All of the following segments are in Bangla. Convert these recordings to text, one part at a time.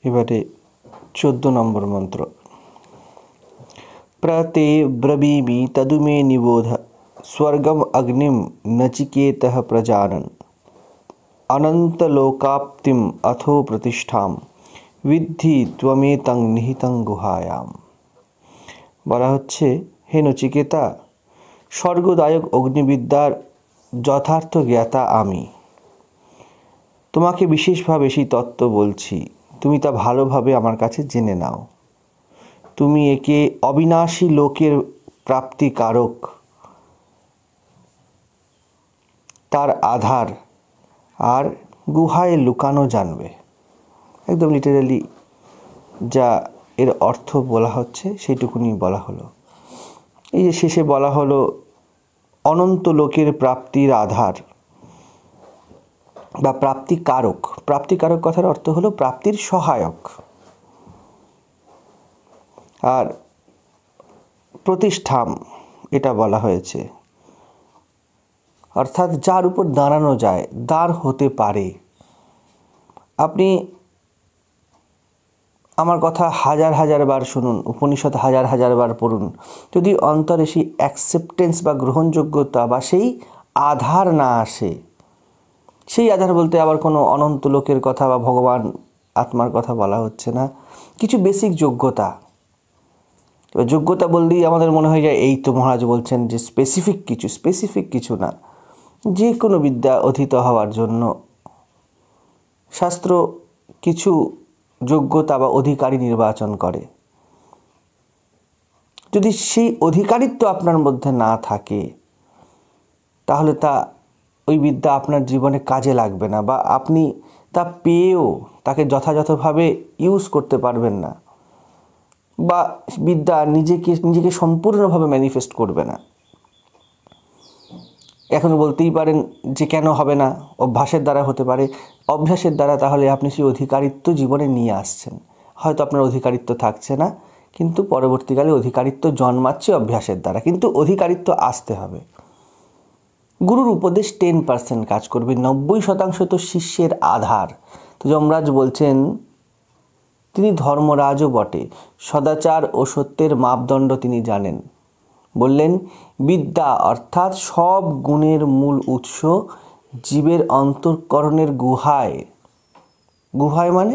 এবারে 14 নম্বর মন্ত্র। প্রতে ব্রবীমি তদুমে নিবোধ স্বর্গম অগ্নিম নচিকেতঃ প্রজানন অনন্তলোকাপ্তিম অথো প্রতিষ্ঠাম বিদ্ধি ত্বমেতং নিহিতং গুহায়াম। বলা হচ্ছে, হে নচিকেতা, স্বর্গদায়ক অগ্নিবিদ্যার যথার্থ জ্ঞাতা আমি। তোমাকে বিশেষভাবে সেই তত্ত্ব বলছি, তুমি তা ভালোভাবে আমার কাছে জেনে নাও। তুমি একে অবিনাশী লোকের প্রাপ্তিকারক, তার আধার আর গুহায় লুকানো জানবে। একদম লিটারালি যা এর অর্থ বলা হচ্ছে সেইটুকুনি বলা হলো। এই যে শেষে বলা হলো অনন্ত লোকের প্রাপ্তির আধার বা প্রাপ্তিকারক। প্রাপ্তিকারক কথার অর্থ হলো প্রাপ্তির সহায়ক। আর প্রতিষ্ঠাম এটা বলা হয়েছে, অর্থাৎ যার উপর দাঁড়ানো যায়, দাঁড় হতে পারে। আপনি আমার কথা হাজার হাজার বার শুনুন, উপনিষদ হাজার হাজার বার পড়ুন, যদি অন্তরে সেই অ্যাকসেপ্টেন্স বা গ্রহণযোগ্যতা বা সেই আধার না আসে, সেই আধার বলতে আবার কোনো অনন্ত লোকের কথা বা ভগবান আত্মার কথা বলা হচ্ছে না, কিছু বেসিক যোগ্যতা। এবার যোগ্যতা বললেই আমাদের মনে হয়ে যায় এই তো মহারাজ বলছেন যে স্পেসিফিক কিছু না। যে কোনো বিদ্যা অধীত হওয়ার জন্য শাস্ত্র কিছু যোগ্যতা বা অধিকারী নির্বাচন করে। যদি সেই অধিকারিত্ব আপনার মধ্যে না থাকে, তাহলে ওই বিদ্যা আপনার জীবনে কাজে লাগবে না, বা আপনি তা পেয়েও তাকে যথাযথভাবে ইউজ করতে পারবেন না, বা বিদ্যা নিজেকে সম্পূর্ণভাবে ম্যানিফেস্ট করবে না। এখন বলতেই পারেন যে কেন হবে না, অভ্যাসের দ্বারা হতে পারে। অভ্যাসের দ্বারা তাহলে আপনি সেই অধিকারিত্ব জীবনে নিয়ে আসছেন। হয়তো আপনার অধিকারিত্ব থাকছে না, কিন্তু পরবর্তীকালে অধিকারিত্ব জন্মাচ্ছে অভ্যাসের দ্বারা, কিন্তু অধিকারিত্ব আসতে হবে। গুরুর উপদেশ 10% কাজ করবে, 90% তো শিষ্যের আধার। তো যমরাজ বলছেন, তিনি ধর্মরাজও বটে, সদাচার ও সত্যের মাপদণ্ড তিনি জানেন। বললেন, বিদ্যা অর্থাৎ সব গুণের মূল উৎস জীবের অন্তঃকরণের গুহায়। গুহায় মানে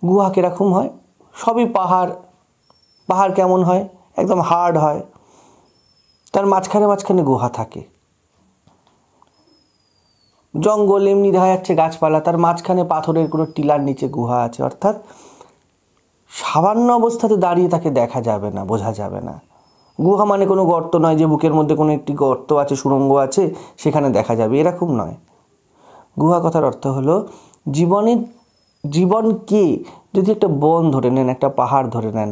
গুহা কিরকম হয়? সবই পাহাড়। পাহাড় কেমন হয়? একদম হার্ড হয়, তার মাঝখানে গুহা থাকে। জঙ্গল এমনি দেখা যাচ্ছে গাছপালা, তার মাঝখানে পাথরের কোনো টিলার নিচে গুহা আছে। অর্থাৎ সামান্য অবস্থাতে দাঁড়িয়ে তাকে দেখা যাবে না, বোঝা যাবে না। গুহা মানে কোনো গর্ত নয় যে বুকের মধ্যে কোনো একটি গর্ত আছে, সুড়ঙ্গ আছে, সেখানে দেখা যাবে, এরকম নয়। গুহা কথার অর্থ হলো জীবনকে যদি একটা বন ধরে নেন, একটা পাহাড় ধরে নেন,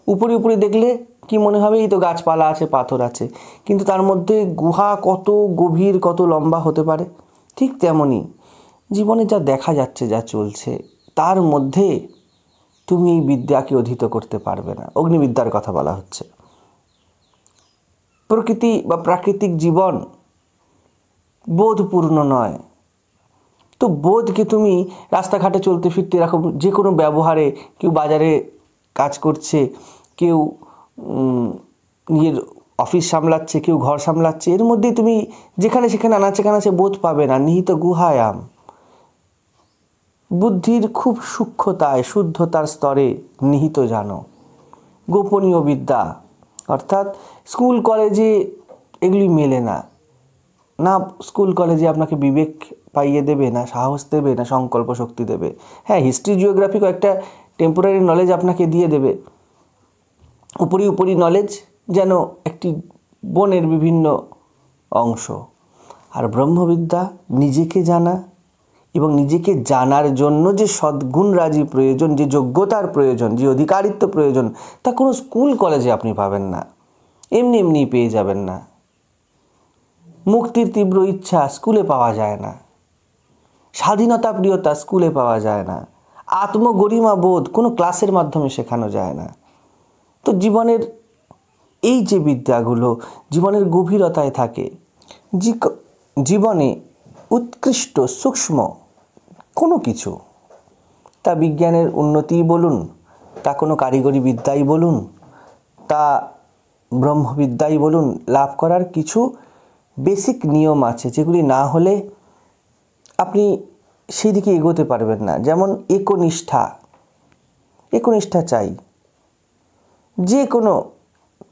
উপরে দেখলে কি মনে হবে এই তো গাছপালা আছে, পাথর আছে, কিন্তু তার মধ্যে গুহা কত গভীর, কত লম্বা হতে পারে। ঠিক তেমনই জীবনে যা দেখা যাচ্ছে, যা চলছে, তার মধ্যে তুমি এই বিদ্যাকে অধীত করতে পারবে না। অগ্নিবিদ্যার কথা বলা হচ্ছে। প্রকৃতি বা প্রাকৃতিক জীবন বোধপূর্ণ নয়। তো বোধকে তুমি রাস্তাঘাটে চলতে ফিরতে এরকম যে কোনো ব্যবহারে, কেউ বাজারে কাজ করছে, কেউ নিজের অফিস সামলাচ্ছে, কেউ ঘর সামলাচ্ছে, এর মধ্যে তুমি যেখানে সেখানে আনাচে কানাচে বোধ পাবে না। নিহিত গুহায়াম। বুদ্ধির খুব সূক্ষ্মতায়, শুদ্ধতার স্তরে নিহিত জানো। গোপনীয় বিদ্যা অর্থাৎ স্কুল কলেজে এগুলি মেলে না। না স্কুল কলেজে আপনাকে বিবেক পাইয়ে দেবে, না সাহস দেবে, না সংকল্প শক্তি দেবে। হ্যাঁ, হিস্ট্রি জিওগ্রাফি কয়েকটা টেম্পোরারি নলেজ আপনাকে দিয়ে দেবে, উপরি নলেজ, যেন একটি বনের বিভিন্ন অংশ। আর ব্রহ্মবিদ্যা নিজেকে জানা, এবং নিজেকে জানার জন্য যে সদ্গুণরাজি প্রয়োজন, যে যোগ্যতার প্রয়োজন, যে অধিকারিত্ব প্রয়োজন, তা কোনো স্কুল কলেজে আপনি পাবেন না, এমনি পেয়ে যাবেন না। মুক্তির তীব্র ইচ্ছা স্কুলে পাওয়া যায় না, স্বাধীনতা প্রিয়তা স্কুলে পাওয়া যায় না, আত্মগরিমা বোধ কোনো ক্লাসের মাধ্যমে শেখানো যায় না। তো জীবনের এই যে বিদ্যাগুলো জীবনের গভীরতায় থাকে, জীবনে উৎকৃষ্ট সূক্ষ্ম কোনো কিছু তা বিজ্ঞানের উন্নতিই বলুন, তা কোনো কারিগরি বিদ্যাই বলুন, তা ব্রহ্মবিদ্যাই বলুন, লাভ করার কিছু বেসিক নিয়ম আছে যেগুলি না হলে আপনি সেই দিকে এগোতে পারবেন না। যেমন একনিষ্ঠা চাই। যে কোনো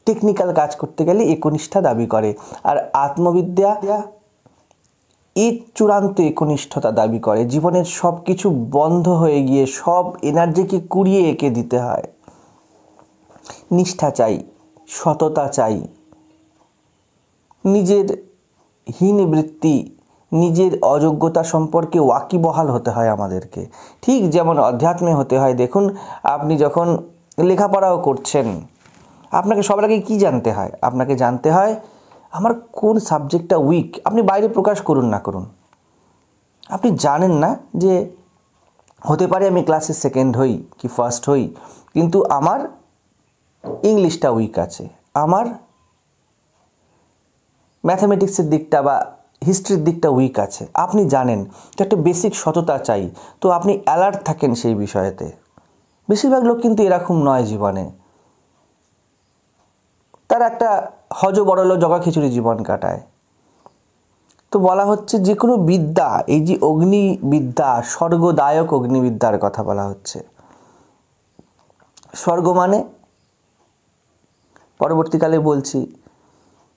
টেকনিক্যাল কাজ করতে গেলে একনিষ্ঠা দাবি করে, আর আত্মবিদ্যা এই চূড়ান্ত একনিষ্ঠতা দাবি করে। জীবনের সব কিছু বন্ধ হয়ে গিয়ে সব এনার্জিকে কুড়িয়ে এঁকে দিতে হয়। নিষ্ঠা চাই, সততা চাই, নিজের হীন বৃত্তি, নিজের অযোগ্যতা সম্পর্কে ওয়াকিবহাল হতে হয় আমাদেরকে। ঠিক যেমন অধ্যাত্মে হতে হয়। দেখুন, আপনি যখন লেখাপড়াও করছেন, আপনাকে সবার আগে কী জানতে হয়? আপনাকে জানতে হয় আমার কোন সাবজেক্টটা উইক। আপনি বাইরে প্রকাশ করুন না করুন, আপনি জানেন না যে হতে পারে আমি ক্লাসে সেকেন্ড হই কি ফার্স্ট হই, কিন্তু আমার ইংলিশটা উইক আছে, আমার ম্যাথামেটিক্সের দিকটা বা হিস্ট্রির দিকটা উইক আছে, আপনি জানেন। তো একটা বেসিক সততা চাই, তো আপনি অ্যালার্ট থাকেন সেই বিষয়েতে। বেশিরভাগ লোক কিন্তু এরকম নয় জীবনে, তারা একটা হজবরল জগা খিচুড়ি জীবন কাটায়। তো বলা হচ্ছে যে কোনো বিদ্যা, এই যে অগ্নিবিদ্যা, স্বর্গদায়ক অগ্নিবিদ্যার কথা বলা হচ্ছে। স্বর্গ মানে পরবর্তীকালে বলছি,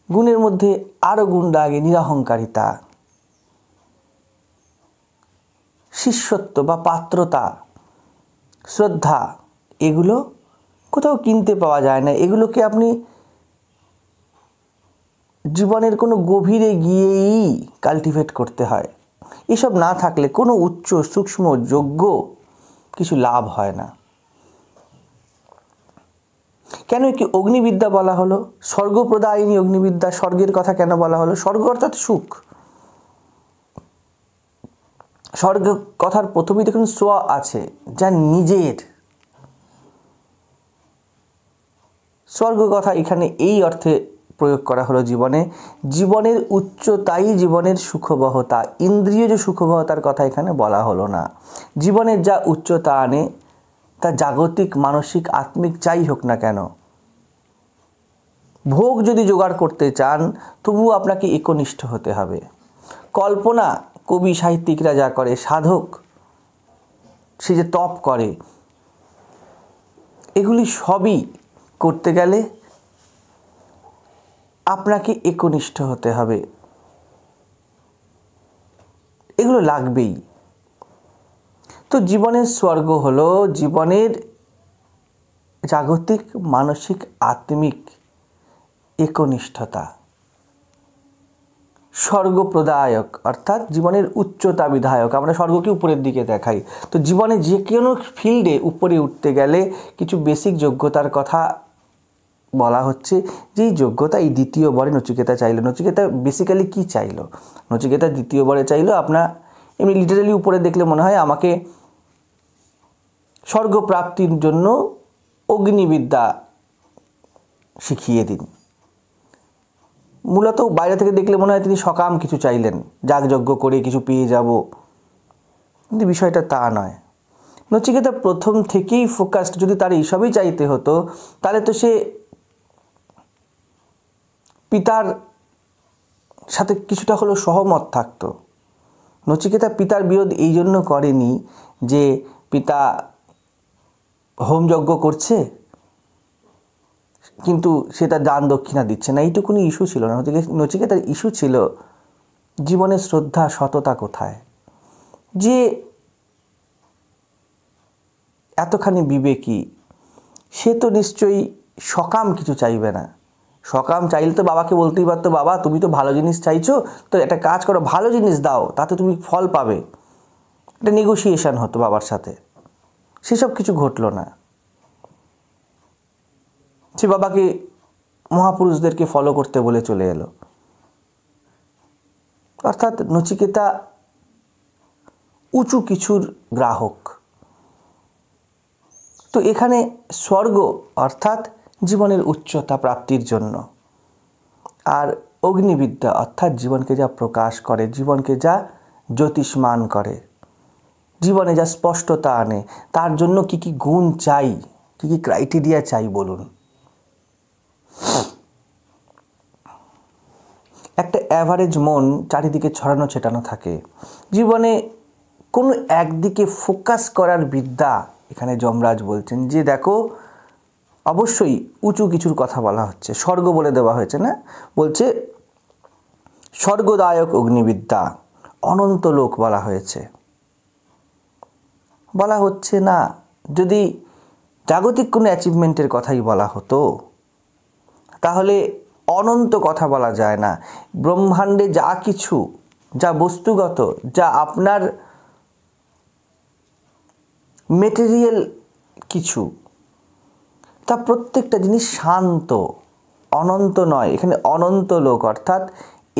গুণের মধ্যে আরও গুণ লাগে নিরহংকারিতা, শিষ্যত্ব বা পাত্রতা, শ্রদ্ধা। এগুলো কোথাও কিনতে পাওয়া যায় না। এগুলোকে আপনি জীবনের কোনো গভীরে গিয়েই কাল্টিভেট করতে হয়। এসব না থাকলে কোনো উচ্চ সূক্ষ্ম যোগ্য কিছু লাভ হয় না। কেন কি অগ্নিবিদ্যা বলা হলো? স্বর্গপ্রদায়িনী অগ্নিবিদ্যা, স্বর্গের কথা কেন বলা হলো? স্বর্গ অর্থাৎ সুখ। স্বর্গ কথার প্রথমেই দেখুন স্ব আছে, যা নিজের। স্বর্গ কথা এখানে এই অর্থে প্রয়োগ করা হলো জীবনের উচ্চতাই জীবনের সুখবহতা। ইন্দ্রিয় যে সুখবহতার কথা এখানে বলা হলো না। জীবনের যা উচ্চতা আনে তা জাগতিক, মানসিক, আত্মিক যাই হোক না কেন, ভোগ যদি জোগাড় করতে চান তবুও আপনাকে একনিষ্ঠ হতে হবে। কল্পনা কবি সাহিত্যিকরা যা করে, সাধক সে যে তপ করে, এগুলি সবই করতে গেলে আপনাকে একনিষ্ঠ হতে হবে। এগুলো লাগবেই। তো জীবনের স্বর্গ হলো জীবনের জাগতিক, মানসিক, আত্মিক একনিষ্ঠতা। স্বর্গপ্রদায়ক অর্থাৎ জীবনের উচ্চতা বিধায়ক। আমরা স্বর্গকে উপরের দিকে দেখাই। তো জীবনে যে কোনো ফিল্ডে উপরে উঠতে গেলে কিছু বেসিক যোগ্যতার কথা বলা হচ্ছে। যেই যোগ্যতা এই দ্বিতীয় বরে নচিকেতা চাইল। নচিকেতা বেসিক্যালি কি চাইল? নচিকেতা দ্বিতীয় বরে চাইল, আপনার এমনি লিটারালি উপরে দেখলে মনে হয় আমাকে স্বর্গপ্রাপ্তির জন্য অগ্নিবিদ্যা শিখিয়ে দিন। মূলত বাইরে থেকে দেখলে মনে হয় তিনি সকাম কিছু চাইলেন, যাগযজ্ঞ করে কিছু পেয়ে যাব, কিন্তু বিষয়টা তা নয়। নচিকেতা প্রথম থেকেই ফোকাসড। যদি তার এইসবই চাইতে হতো তাহলে তো সে পিতার সাথে কিছুটা হলেও সহমত থাকতো। নচিকেতা পিতার বিরোধ এই জন্য করেনি যে পিতা হোমযজ্ঞ করছে কিন্তু সে তার দান দক্ষিণা দিচ্ছে না, এইটুকুনি ইস্যু ছিল না। নচিকেতার ইস্যু ছিল জীবনের শ্রদ্ধা, সততা কোথায়। যে এতখানি বিবেকী সে তো নিশ্চয়ই সকাম কিছু চাইবে না। সকাম চাইলে তো বাবাকে বলতেই পারতো, বাবা তুমি তো ভালো জিনিস চাইছো, তো একটা কাজ করো, ভালো জিনিস দাও, তাতে তুমি ফল পাবে। একটা নেগোসিয়েশন হতো বাবার সাথে। সেসব কিছু ঘটলো না। সে বাবাকে মহাপুরুষদেরকে ফলো করতে বলে চলে এলো। অর্থাৎ নচিকেতা উঁচু কিছুর গ্রাহক। তো এখানে স্বর্গ অর্থাৎ জীবনের উচ্চতা প্রাপ্তির জন্য, আর অগ্নিবিদ্যা অর্থাৎ জীবনকে যা প্রকাশ করে, জীবনকে যা জ্যোতিষ্মান করে, জীবনে যা স্পষ্টতা আনে, তার জন্য কি কি গুণ চাই, কি কি ক্রাইটেরিয়া চাই বলুন। একটা অ্যাভারেজ মন চারিদিকে ছড়ানো ছেটানো থাকে। জীবনে কোনো একদিকে ফোকাস করার বিদ্যা এখানে যমরাজ বলছেন যে দেখো, অবশ্যই উঁচু কিছুর কথা বলা হচ্ছে, স্বর্গ বলে দেওয়া হয়েছে না, বলছে স্বর্গদায়ক অগ্নিবিদ্যা, অনন্ত লোক বলা হয়েছে। বলা হচ্ছে না যদি জাগতিক কোনো অ্যাচিভমেন্টের কথাই বলা হতো তাহলে অনন্ত কথা বলা যায় না। ব্রহ্মাণ্ডে যা কিছু, যা বস্তুগত, যা আপনার মেটেরিয়াল কিছু, তা প্রত্যেকটা জিনিস শান্ত, অনন্ত নয়। এখানে অনন্ত লোক অর্থাৎ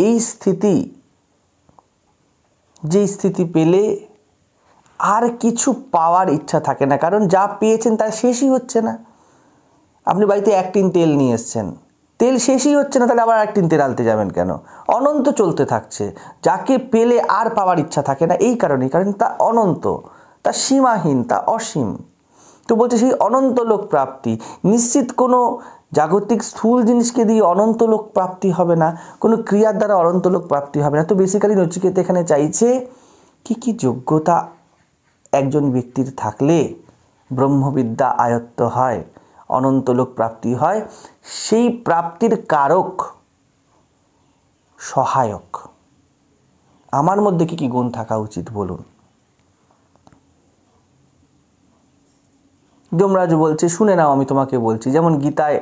এই স্থিতি, যে স্থিতি পেলে আর কিছু পাওয়ার ইচ্ছা থাকে না, কারণ যা পেয়েছেন তার শেষই হচ্ছে না। আপনি বাড়িতে 1 টিন তেল নিয়ে এসছেন, তেল শেষই হচ্ছে না, তাহলে আবার 1 টিন তেল আনতে যাবেন কেন? অনন্ত চলতে থাকছে। যাকে পেলে আর পাওয়ার ইচ্ছা থাকে না এই কারণেই, কারণ তা অনন্ত, তা সীমাহীন, তা অসীম। তো বলছে সেই অনন্ত লোক প্রাপ্তি, নিশ্চিত কোনো জাগতিক স্থূল জিনিসকে দিয়ে অনন্ত লোক প্রাপ্তি হবে না, কোনো ক্রিয়ার দ্বারা অনন্ত লোক প্রাপ্তি হবে না। তো বেসিক্যালি নচিকেতা এখানে চাইছে কি কি যোগ্যতা একজন ব্যক্তির থাকলে ব্রহ্মবিদ্যা আয়ত্ত হয়, অনন্ত লোক প্রাপ্তি হয়, সেই প্রাপ্তির কারক, সহায়ক আমার মধ্যে কি কি গুণ থাকা উচিত বলুন। যমরাজ বলছে শুনে নাও, আমি তোমাকে বলছি। যেমন গীতায়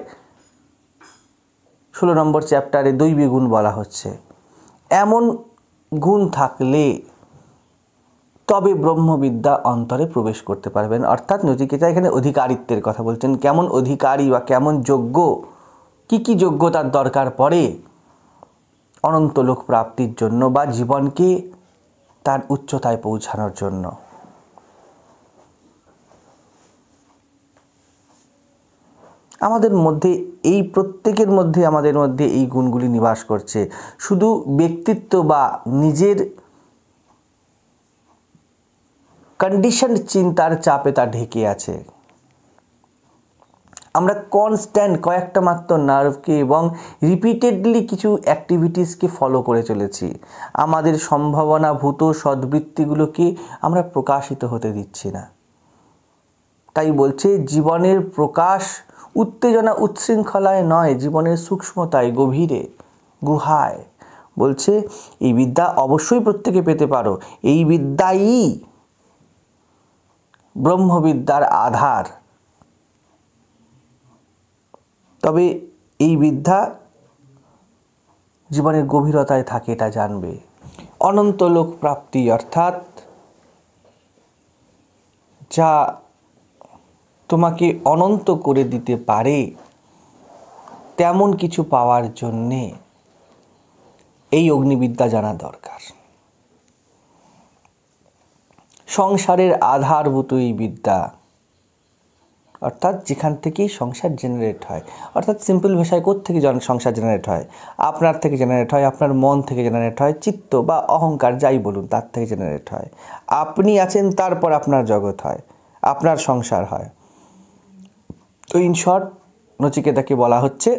16 নম্বর চ্যাপ্টারে দৈবী গুণ বলা হচ্ছে, এমন গুণ থাকলে তবে ব্রহ্মবিদ্যা অন্তরে প্রবেশ করতে পারবেন। অর্থাৎ নচিকেতা এখানে অধিকারিত্বের কথা বলছেন, কেমন অধিকারী বা কেমন যোগ্য, কি কি যোগ্যতার দরকার পড়ে অনন্ত লোক প্রাপ্তির জন্য বা জীবনকে তার উচ্চতায় পৌঁছানোর জন্য। আমাদের মধ্যে এই প্রত্যেকের মধ্যে, আমাদের মধ্যে এই গুণগুলি নিবাস করছে। শুধু ব্যক্তিত্ব বা নিজের কন্ডিশন চিন্তার চাপে তা ঢেকে আছে। আমরা কনস্ট্যান্ট কয়েকটা মাত্র নার্ভকে এবং রিপিটেডলি কিছু অ্যাক্টিভিটিসকে ফলো করে চলেছি। আমাদের সম্ভাবনাভূত সদ্বৃত্তিগুলোকে আমরা প্রকাশিত হতে দিচ্ছি না। তাই বলছে জীবনের প্রকাশ উত্তেজনা উচ্ছৃঙ্খলায় নয়, জীবনের সূক্ষ্মতায়, গভীরে, গুহায়। বলছে এই বিদ্যা অবশ্যই প্রত্যেকে পেতে পারো, এই বিদ্যাই ব্রহ্মবিদ্যার আধার। তবে এই বিদ্যা জীবনের গভীরতায় থাকে, এটা জানবে। অনন্ত লোক প্রাপ্তি অর্থাৎ যা তোমাকে অনন্ত করে দিতে পারে তেমন কিছু পাওয়ার জন্যে এই অগ্নিবিদ্যা জানা দরকার। সংসারের আধারভূত এই বিদ্যা, অর্থাৎ যেখান থেকেই সংসার জেনারেট হয়। অর্থাৎ সিম্পল ভাষায় কোত্থেকে সংসার জেনারেট হয়? আপনার থেকে জেনারেট হয়, আপনার মন থেকে জেনারেট হয়, চিত্ত বা অহংকার যাই বলুন তার থেকে জেনারেট হয়। আপনি আছেন, তারপর আপনার জগৎ হয়, আপনার সংসার হয়। তো ইন শর্ট নচিকেতাকে বলা হচ্ছে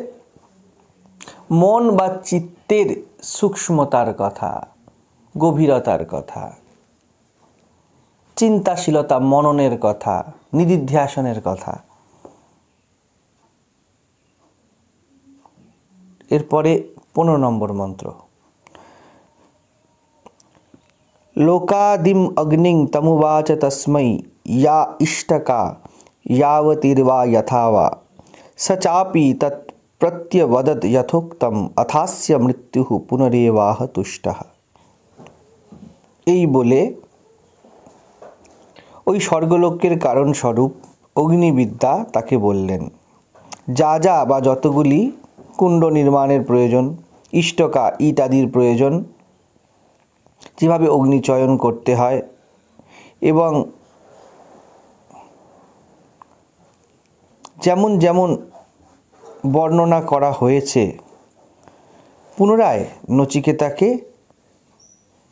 মন বা চিত্তের সূক্ষ্মতার কথা, গভীরতার কথা, চিন্তাশীলতা, মননের কথা, নিদিধ্যাসনের কথা। এরপরে 15 নম্বর মন্ত্র, লোকাদিম অগ্নিং তমুবাচ তস্मै ইয়া ইষ্টকা यावतीर्वा यथा वा स चापि तत् प्रत्यवदत् यथोक्तम अथास्य मृत्युः पुनरेवाह तुष्टः। এই বলে ওই স্বর্গলোকের কারণ স্বরূপ অগ্নিবিদ্যা তাকে বললেন, যা যা বা যতগুলি কুণ্ড নির্মাণের প্রয়োজন, ইষ্টকা ইট আদির প্রয়োজন, যেভাবে অগ্নিচয়ন করতে হয় এবং যেমন যেমন বর্ণনা করা হয়েছে, পুনরায় নচিকেতাকে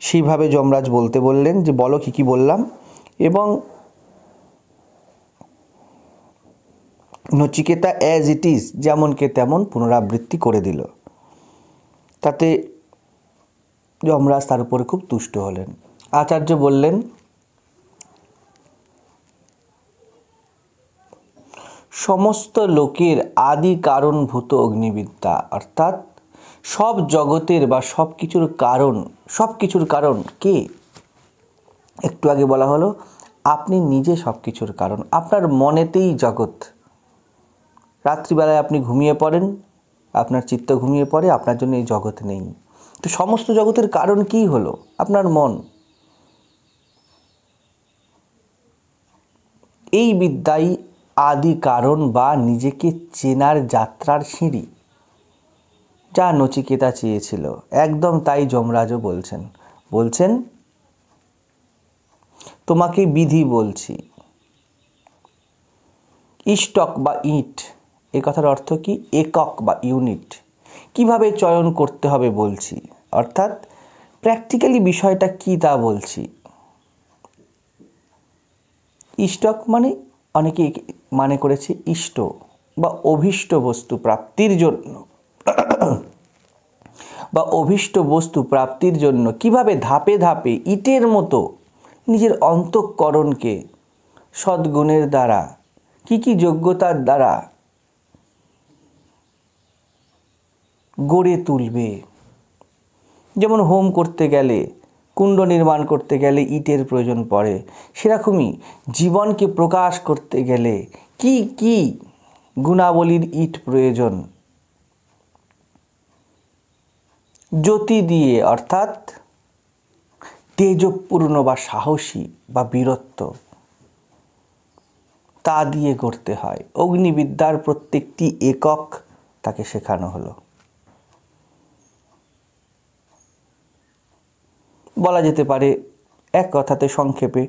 সেইভাবে যমরাজ বলতে বললেন যে বলো কী কী বললাম। এবং নচিকেতা অ্যাজ ইট ইজ যেমনকে তেমন পুনরাবৃত্তি করে দিল। তাতে যমরাজ তার উপরে খুব তুষ্ট হলেন। আচার্য বললেন, সমস্ত লোকের আদি কারণভূত অগ্নিবিদ্যা, অর্থাৎ সব জগতের বা সব কিছুর কারণ কে? একটু আগে বলা হলো আপনি নিজে সব কিছুর কারণ, আপনার মনেতেই জগৎ। রাত্রিবেলায় আপনি ঘুমিয়ে পড়েন, আপনার চিত্ত ঘুমিয়ে পড়ে, আপনার জন্য এই জগৎ নেই। তো সমস্ত জগতের কারণ কি হলো? আপনার মন। এই বিদ্যাই আদি কারণ বা নিজেকে চেনার যাত্রার সিঁড়ি, যা নচিকেতা চেয়েছিল। একদম তাই যমরাজও বলছেন তোমাকে বিধি বলছি। ইষ্টক বা ইট, এ কথার অর্থ কি? একক বা ইউনিট। কিভাবে চয়ন করতে হবে বলছি, অর্থাৎ প্র্যাকটিক্যালি বিষয়টা কি তা বলছি। ইষ্টক মানে অনেকে মানে করেছে ইষ্ট বা অভীষ্ট বস্তু প্রাপ্তির জন্য কিভাবে ধাপে ধাপে ইটের মতো নিজের অন্তঃকরণকে সদ্গুণের দ্বারা, কি যোগ্যতার দ্বারা গড়ে তুলবে। যেমন হোম করতে গেলে, কুণ্ড নির্মাণ করতে গেলে ইটের প্রয়োজন পড়ে, সেরকমই জীবনকে প্রকাশ করতে গেলে কি গুণাবলীর ইট প্রয়োজন। জ্যোতি দিয়ে, অর্থাৎ তেজপূর্ণ বা সাহসী বা বীরত্ব, তা দিয়ে গড়তে হয়। অগ্নিবিদ্যার প্রত্যেকটি একক তাকে শেখানো হলো। বলা যেতে পারে এক কথাতে সংক্ষেপে,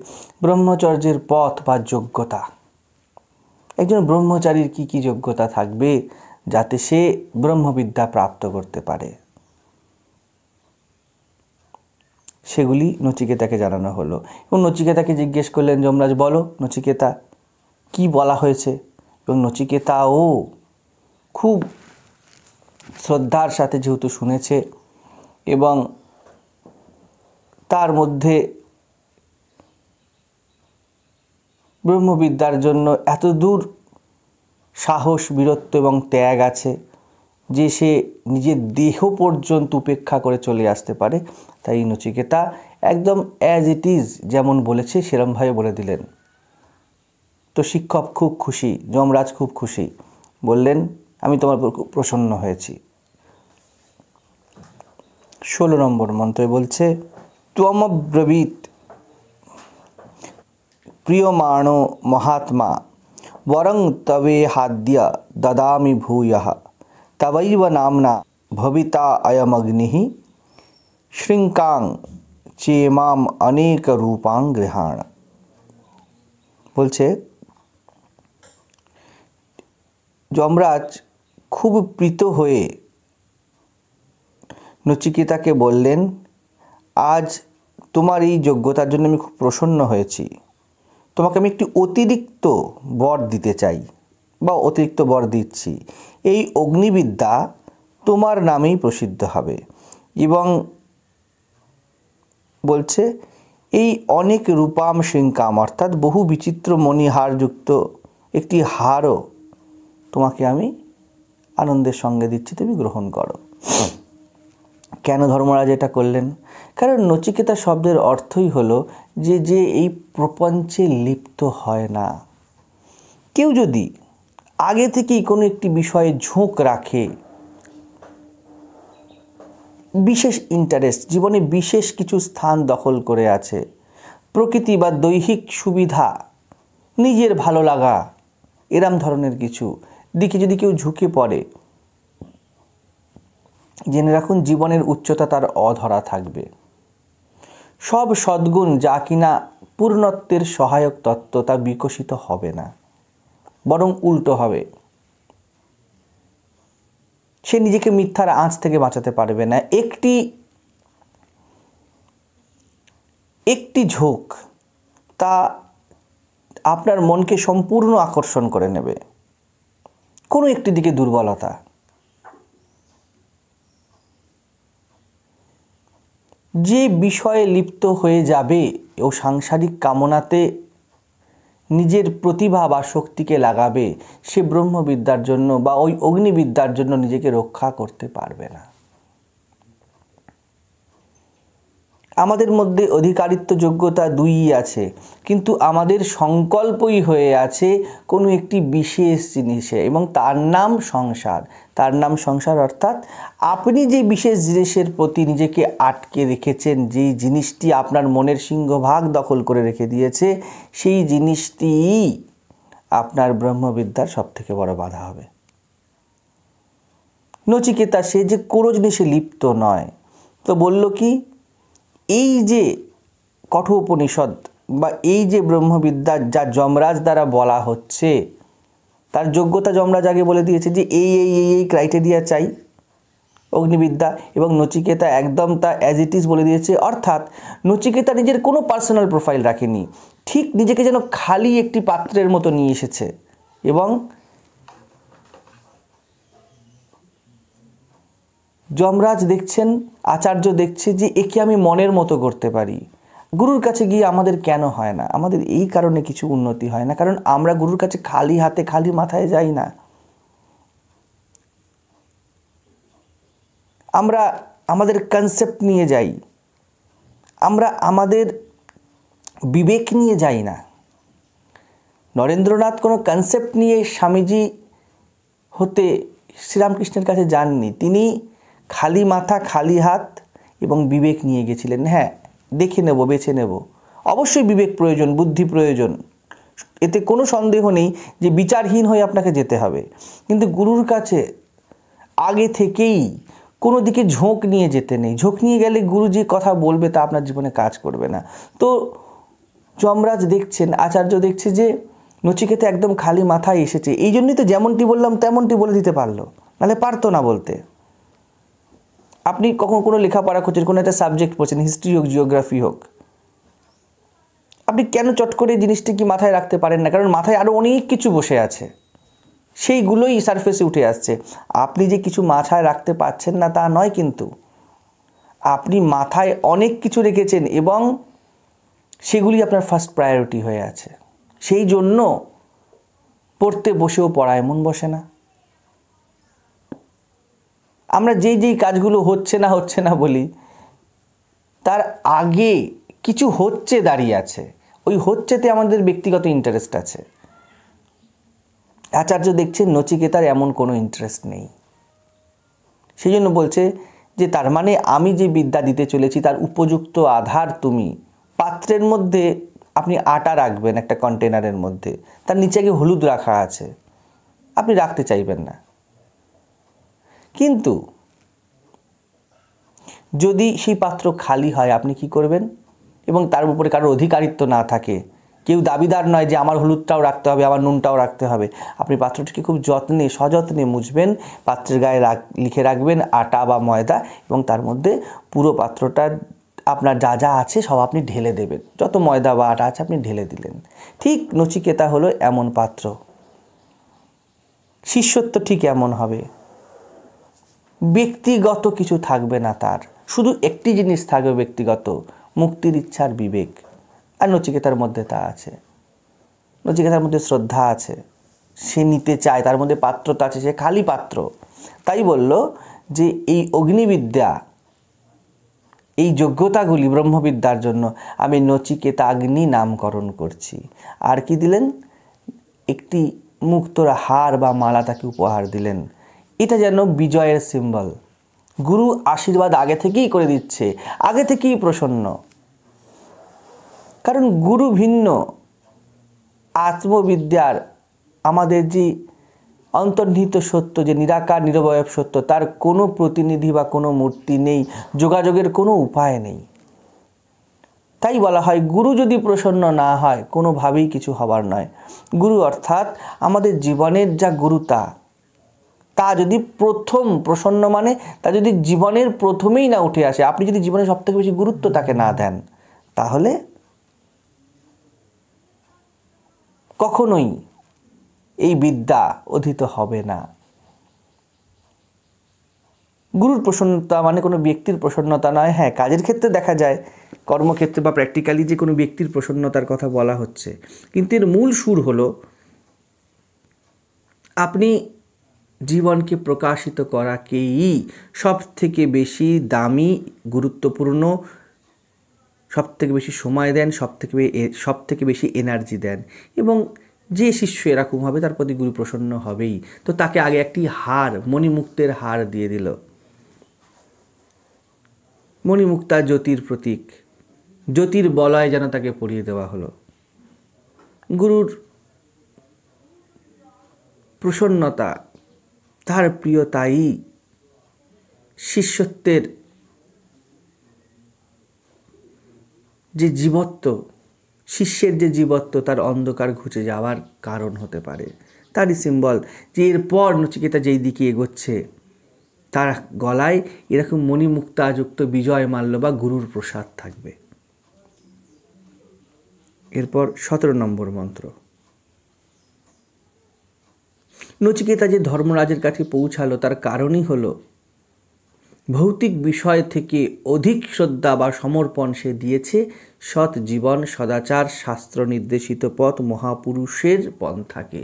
ব্রহ্মচর্যের পথ বা যোগ্যতা। একজন ব্রহ্মচারীর কি যোগ্যতা থাকবে যাতে সে ব্রহ্মবিদ্যা প্রাপ্ত করতে পারে, সেগুলি নচিকেতাকে জানানো হলো। এবং নচিকেতাকে জিজ্ঞেস করলেন যমরাজ, বলো নচিকেতা কি বলা হয়েছে। এবং নচিকেতাও খুব শ্রদ্ধার সাথে যেহেতু শুনেছে এবং তার মধ্যে ব্রহ্মবিদ্যার জন্য এত দূর সাহস, বীরত্ব এবং ত্যাগ আছে যে সে নিজের দেহ পর্যন্ত উপেক্ষা করে চলে আসতে পারে, তাই নচিকেতা একদম অ্যাজ ইট ইজ যেমন বলেছে সেরমভাবে বলে দিলেন। তো শিক্ষক খুব খুশি, যমরাজ খুব খুশি, বললেন আমি তোমার উপর খুব প্রসন্ন হয়েছি। 16 নম্বর মন্ত্রে বলছে, ত্বমব্রবীত প্রিয়মাণো মহাত্মা বরং তবে হাদ্য দদামি ভূয়ঃ তবৈব নামনা ভবিতা অয়মগ্নিঃ শৃঙ্কাং চেমাম অনেক রূপাং গৃহাণ। বলছে যমরাজ খুব প্রীত হয়ে নচিকেতাকে বললেন, আজ তোমার এই যোগ্যতার জন্য আমি খুব প্রসন্ন হয়েছি। তোমাকে আমি একটি অতিরিক্ত বর দিতে চাই বা অতিরিক্ত বর দিচ্ছি। এই অগ্নিবিদ্যা তোমার নামেই প্রসিদ্ধ হবে। এবং বলছে এই অনেক রূপাম শৃঙ্কাম, অর্থাৎ বহু বিচিত্র মণিহারযুক্ত একটি হারও তোমাকে আমি আনন্দের সঙ্গে দিচ্ছি, তুমি গ্রহণ করো। কেন ধর্মরাজ এটা করলেন? কারণ নচিকেতা শব্দের অর্থই হলো যে এই প্রপঞ্চে লিপ্ত হয় না। কেউ যদি আগে থেকেই কোনো একটি বিষয়ে ঝোঁক রাখে, বিশেষ ইন্টারেস্ট, জীবনে বিশেষ কিছু স্থান দখল করে আছে, প্রকৃতি বা দৈহিক সুবিধা, নিজের ভালো লাগা, এরম ধরনের কিছু দিকে যদি কেউ ঝুঁকে পড়ে, জেনে রাখুন জীবনের উচ্চতা তার অধরা থাকবে। সব সদ্গুণ যা কিনা পূর্ণত্বের সহায়ক তত্ত্ব তা বিকশিত হবে না, বরং উল্টো হবে। সে নিজেকে মিথ্যার আঁচ থেকে বাঁচাতে পারবে না। একটি ঝোঁক তা আপনার মনকে সম্পূর্ণ আকর্ষণ করে নেবে। কোনো একটি দিকে দুর্বলতা, যে বিষয়ে লিপ্ত হয়ে যাবে ও সাংসারিক কামনাতে নিজের প্রতিভা বা শক্তিকে লাগাবে, সে ব্রহ্মবিদ্যার জন্য বা ওই অগ্নিবিদ্যার জন্য নিজেকে রক্ষা করতে পারবে না। আমাদের মধ্যে অধিকারিত্ব যোগ্যতা দুইই আছে, কিন্তু আমাদের সংকল্পই হয়ে আছে কোনো একটি বিশেষ জিনিসে, এবং তার নাম সংসার। তার নাম সংসার অর্থাৎ আপনি যে বিশেষ জিনিসের প্রতি নিজেকে আটকে রেখেছেন, যেই জিনিসটি আপনার মনের সিংহভাগ দখল করে রেখে দিয়েছে, সেই জিনিসটিই আপনার ব্রহ্মবিদ্যার সবথেকে বড় বাধা হবে। নচিকেতা সে যে কোনো জিনিসে লিপ্ত নয়, তো বলল কি, এই যে কঠোপনিষদ বা এই যে ব্রহ্মবিদ্যা যা যমরাজ দ্বারা বলা হচ্ছে, তার যোগ্যতা যমরাজ আগে বলে দিয়েছে যে এই এই এই এই ক্রাইটেরিয়া চাই অগ্নিবিদ্যা, এবং নচিকেতা একদম তা অ্যাজ ইট ইজ বলে দিয়েছে। অর্থাৎ নচিকেতা নিজের কোনো পার্সোনাল প্রোফাইল রাখেনি, ঠিক নিজেকে যেন খালি একটি পাত্রের মতো নিয়ে এসেছে, এবং যমরাজ দেখছেন, আচার্য দেখছে যে একে আমি মনের মতো করতে পারি। গুরুর কাছে গিয়ে আমাদের কেন হয় না? আমাদের এই কারণে কিছু উন্নতি হয় না, কারণ আমরা গুরুর কাছে খালি হাতে খালি মাথায় যাই না। আমরা আমাদের কনসেপ্ট নিয়ে যাই, আমরা আমাদের বিবেক নিয়ে যাই না। নরেন্দ্রনাথ কোনো কনসেপ্ট নিয়ে স্বামীজি হতে শ্রীরামকৃষ্ণের কাছে যাননি, তিনি খালি মাথা খালি হাত এবং বিবেক নিয়ে গেছিলেন। হ্যাঁ, দেখে নেব, বেছে নেব, অবশ্যই বিবেক প্রয়োজন, বুদ্ধি প্রয়োজন, এতে কোনো সন্দেহ নেই যে বিচারহীন হয়ে আপনাকে যেতে হবে, কিন্তু গুরুর কাছে আগে থেকেই কোনো দিকে ঝোঁক নিয়ে যেতে নেই। ঝোঁক নিয়ে গেলে গুরু যে কথা বলবে তা আপনার জীবনে কাজ করবে না। তো যমরাজ দেখছেন, আচার্য দেখছে যে নচিকেতা একদম খালি মাথায় এসেছে, এই জন্যই তো যেমনটি বললাম তেমনটি বলে দিতে পারলো, নাহলে পারতো না বলতে। আপনি কখন কোনো লেখাপড়া করছেন, কোনো একটা সাবজেক্ট পড়ছেন, হিস্ট্রি হোক, জিওগ্রাফি হোক, আপনি কেন চট করে জিনিসটি কি মাথায় রাখতে পারেন না? কারণ মাথায় আরও অনেক কিছু বসে আছে, সেইগুলোই সারফেসে উঠে আসছে। আপনি যে কিছু মাথায় রাখতে পারছেন না তা নয়, কিন্তু আপনি মাথায় অনেক কিছু রেখেছেন এবং সেগুলি আপনার ফার্স্ট প্রায়োরিটি হয়ে আছে। সেই জন্য পড়তে বসেও পড়ায় মন বসে না। আমরা যেই যেই কাজগুলো হচ্ছে না বলি, তার আগে কিছু হচ্ছে দাঁড়িয়ে আছে, ওই হচ্ছেতে আমাদের ব্যক্তিগত ইন্টারেস্ট আছে। আচার্য দেখছেন নচিকেতার এমন কোনো ইন্টারেস্ট নেই, সেই জন্য বলছে যে তার মানে আমি যে বিদ্যা দিতে চলেছি তার উপযুক্ত আধার তুমি। পাত্রের মধ্যে আপনি আটা রাখবেন একটা কন্টেনারের মধ্যে, তার নিচে গিয়ে হলুদ রাখা আছে, আপনি রাখতে চাইবেন না। কিন্তু যদি সেই পাত্র খালি হয় আপনি কি করবেন? এবং তার উপরে কারোর অধিকারিত্ব না থাকে, কেউ দাবিদার নয় যে আমার হলুদটাও রাখতে হবে, আমার নুনটাও রাখতে হবে, আপনি পাত্রটিকে খুব যত্নে সযত্নে মুছবেন, পাত্রের গায়ে লিখে রাখবেন আটা বা ময়দা, এবং তার মধ্যে পুরো পাত্রটা আপনার যা যা আছে সব আপনি ঢেলে দেবেন, যত ময়দা বা আটা আছে আপনি ঢেলে দিলেন। ঠিক নচিকেতা হলো এমন পাত্র, শিষ্যত্ব ঠিক এমন হবে, ব্যক্তিগত কিছু থাকবে না তার, শুধু একটি জিনিস থাকবে ব্যক্তিগত, মুক্তির ইচ্ছার বিবেক। আর নচিকেতার মধ্যে তা আছে, নচিকেতার মধ্যে শ্রদ্ধা আছে, সে নিতে চায়, তার মধ্যে পাত্রতা আছে, সে খালি পাত্র। তাই বলল যে এই অগ্নিবিদ্যা, এই যোগ্যতাগুলি ব্রহ্মবিদ্যার জন্য আমি নচিকেতাগ্নি নামকরণ করছি। আর কি দিলেন? একটি মুক্তোর হার বা মালা তাকে উপহার দিলেন। এটা যেন বিজয়ের সিম্বল। গুরু আশীর্বাদ আগে থেকেই করে দিচ্ছে, আগে থেকেই প্রসন্ন, কারণ গুরু ভিন্ন। আত্মবিদ্যার আমাদের যে অন্তর্নিহিত সত্য, যে নিরাকার নিরবয়ব সত্য, তার কোনো প্রতিনিধি বা কোনো মূর্তি নেই, যোগাযোগের কোনো উপায় নেই। তাই বলা হয় গুরু যদি প্রসন্ন না হয় কোনোভাবেই কিছু হবার নয়। গুরু অর্থাৎ আমাদের জীবনের যা গুরুতা, তা যদি প্রথম প্রসন্ন মানে তা যদি জীবনের প্রথমেই না উঠে আসে, আপনি যদি জীবনে সবথেকে বেশি গুরুত্ব তাকে না দেন, তাহলে কখনোই এই বিদ্যা অধীত হবে না। গুরুর প্রসন্নতা মানে কোনো ব্যক্তির প্রসন্নতা নয়। হ্যাঁ, কাজের ক্ষেত্রে দেখা যায়, কর্মক্ষেত্রে বা প্র্যাকটিক্যালি যে কোনো ব্যক্তির প্রসন্নতার কথা বলা হচ্ছে, কিন্তু এর মূল সুর হলো আপনি জীবনকে প্রকাশিত করাকেই সব থেকে বেশি দামি, গুরুত্বপূর্ণ, সব থেকে বেশি সময় দেন, সব থেকে বেশি এনার্জি দেন। এবং যে শিষ্য এরকম হবে তার প্রতি গুরু প্রসন্ন হবেই। তো তাকে আগে একটি হার, মণিমুক্তের হার দিয়ে দিল। মণিমুক্তা জ্যোতির প্রতীক, জ্যোতির বলয় যেন তাকে পরিয়ে দেওয়া হলো। গুরুর প্রসন্নতা, তার প্রিয়তাই শিষ্যত্বের যে জীবত্ব, শিষ্যের যে জীবত্ব তার অন্ধকার ঘুচে যাওয়ার কারণ হতে পারে। তারই সিম্বল যে এরপর নচিকেতা যেই দিকে এগোচ্ছে তার গলায় এরকম মণিমুক্তাযুক্ত বিজয় মাল্য বা গুরুর প্রসাদ থাকবে। এরপর 17 নম্বর মন্ত্র। নচিকেতা যে ধর্মরাজের কাছে পৌঁছালো তার কারণই হলো ভৌতিক বিষয় থেকে অধিক শ্রদ্ধা বা সমর্পণ সে দিয়েছে সৎ জীবন, সদাচার, শাস্ত্র নির্দেশিত পথ, মহাপুরুষের পন্থাকে।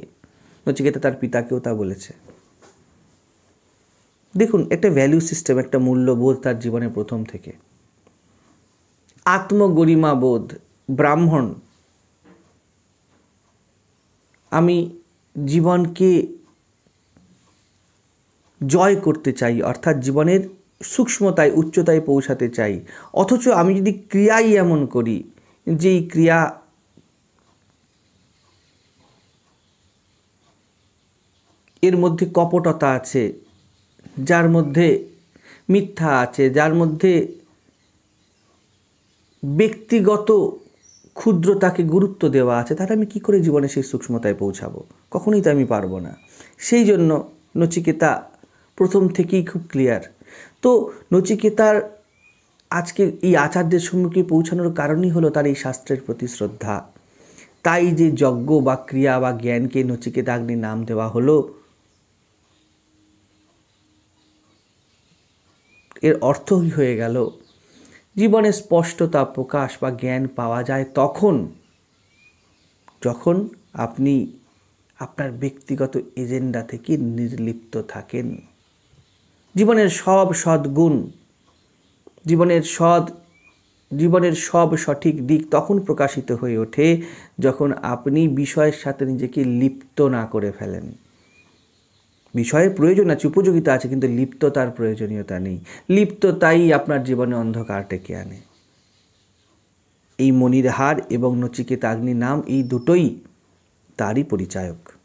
নচিকেতা তার পিতাকেও তা বলেছে। দেখুন, একটা ভ্যালু সিস্টেম, একটা মূল্যবোধ তার জীবনে প্রথম থেকে। আত্মগরিমাবোধ, ব্রাহ্মণ, আমি জীবনকে জয় করতে চাই, অর্থাৎ জীবনের সূক্ষ্মতায়, উচ্চতায় পৌঁছাতে চাই। অথচ আমি যদি ক্রিয়াই এমন করি যেই ক্রিয়া এর মধ্যে কপটতা আছে, যার মধ্যে মিথ্যা আছে, যার মধ্যে ব্যক্তিগত ক্ষুদ্রতাকে গুরুত্ব দেওয়া আছে, তাহলে আমি কি করে জীবনে সেই সূক্ষ্মতায় পৌঁছাবো? কখনোই তো আমি পারবো না। সেই জন্য নচিকেতা প্রথম থেকেই খুব ক্লিয়ার। তো নচিকেতার আজকে এই আচার্যের সম্মুখে পৌঁছানোর কারণই হলো তার এই শাস্ত্রের প্রতি শ্রদ্ধা। তাই যে যজ্ঞ বা ক্রিয়া বা জ্ঞানকে নচিকেতাগ্নি নাম দেওয়া হলো, এর অর্থই হয়ে গেল জীবনে স্পষ্টতা প্রকাশ বা জ্ঞান পাওয়া যায় যখন আপনি আপনার ব্যক্তিগত এজেন্ডা থেকে নির্লিপ্ত থাকেন। জীবনের সব সদ্গুণ, জীবনের সব সঠিক দিক তখন প্রকাশিত হয়ে ওঠে যখন আপনি বিষয়ের সাথে নিজেকে লিপ্ত না করে ফেলেন। বিষয়ের প্রয়োজন আছে, উপযোগিতা আছে, কিন্তু লিপ্ততার প্রয়োজনীয়তা নেই। লিপ্ততাই আপনার জীবনে অন্ধকার ডেকে আনে। এই মণির হার এবং নচিকেতাগ্নি নাম, এই দুটোই তারই পরিচায়ক।